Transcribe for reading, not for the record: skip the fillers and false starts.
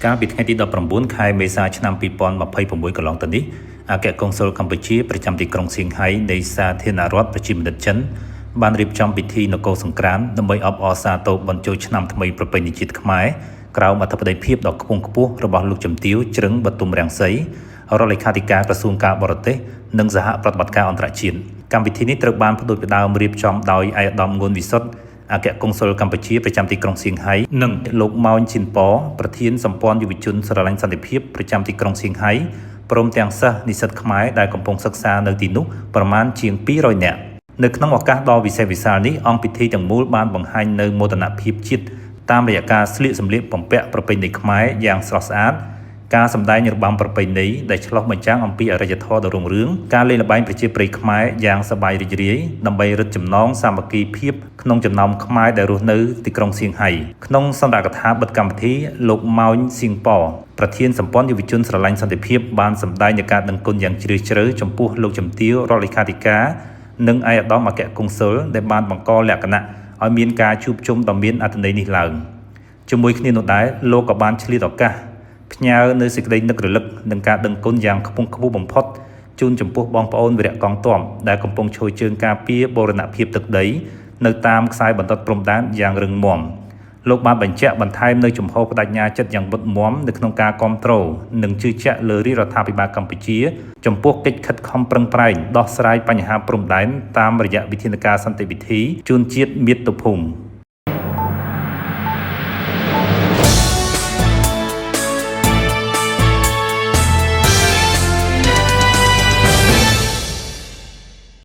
ការពីថ្ងៃទី19ខែមេសាឆ្នាំ2026កន្លងទៅនេះអគ្គកុងស៊ុលកម្ពុជាប្រចាំទីក្រុងសៀងហៃនៃសាធារណរដ្ឋប្រជាមានិតចិនបានរៀបចំពិធីនគរសង្ក្រាន្តដើម្បីអបអរសាទរបញ្ចូលឆ្នាំថ្មីប្រពៃណីជាតិខ្មែរក្រោមអធិបតេយ្យភាពដ៏ខ្ពង់ខ្ពស់របស់លោកជំទាវជ្រឹងបទុមរាំងសីរដ្ឋលេខាធិការក្រសួងការបរទេសនិងសហប្រតិបត្តិការអន្តរជាតិកម្មវិធីនេះត្រូវបានផ្ដួចផ្ដើមរៀបចំដោយឯកឧត្តមងួនវិសុទ្ធអគ្គកុងស៊ុលកម្ពុជាប្រចាំទីក្រុងសៀងហៃនិងលោកម៉ោញឈិនប៉ប្រធានសម្ព័ន្ធយុវជនស្រឡាញ់សន្តិភាពប្រចាំទីក្រុងសៀងហៃព្រមទាំងសិស្សនិស្សិតខ្មែរដែលកំពុងសិក្សានៅទីនោះប្រមាណជាង200នាក់នៅក្នុងឱកាសដ៏វិសេសវិសាលនេះអង្គពិធីទាំងមូលបានបង្ហាញនូវមោទនភាពជាតិតាមរយៈការស្លៀកសម្លៀកបំពាក់ប្រពៃណីខ្មែរយ៉ាងស្រស់ស្អាតការសម្ដែងរបាំប្រពៃណីដែលឆ្លុះបញ្ចាំងអំពីអរិយធម៌ដ៏រុងរឿងការលេងល្បែងប្រជាប្រិយខ្មែរយ៉ាងសប្បាយរីករាយដើម្បីរឹតចំណងសាមគ្គីភាពក្នុងចំណោមខ្មែរដែលរស់នៅទីក្រុងសៀងហៃក្នុងសន្ទរកថាបិទកម្មវិធីលោកម៉ោញសៀងប៉ប្រធានសម្ព័ន្ធយុវជនស្រឡាញ់សន្តិភាពបានសម្ដែងនូវការដឹងគុណយ៉ាងជ្រាលជ្រៅចំពោះលោកជំទាវរដ្ឋលេខាធិការនិងឯកឧត្តមអគ្គកុងស៊ុលដែលបានបង្កលក្ខណៈឲ្យមានការជួបជុំដ៏មានអត្ថន័យនេះឡើងជាមួយគ្នានោះដែរលោកក៏បានឆ្លៀតឱកាសផ្ញើនៅសេចក្តីនឹករលឹកនិងការដឹងគុណយ៉ាងខ្ពង់ខ្ពស់បំផុតជូនចំពោះបងប្អូនវីរៈកងទ័ពដែលកំពុងឈរជើងការពារបូរណភាពទឹកដីនៅតាមខ្សែបន្ទាត់ព្រំដែនយ៉ាងរឹងមាំលោកបានបញ្ជាក់បន្ថែមនៅជំហរបដិញ្ញាចិត្តយ៉ាងមុតមាំនៅក្នុងការគ្រប់គ្រងនិងជឿជាក់លើរាជរដ្ឋាភិបាលកម្ពុជាចំពោះកិច្ចខិតខំប្រឹងប្រែងដោះស្រាយបញ្ហាព្រំដែនតាមរយៈវិធានការសន្តិវិធីជូនជាតិមាតុភូមិ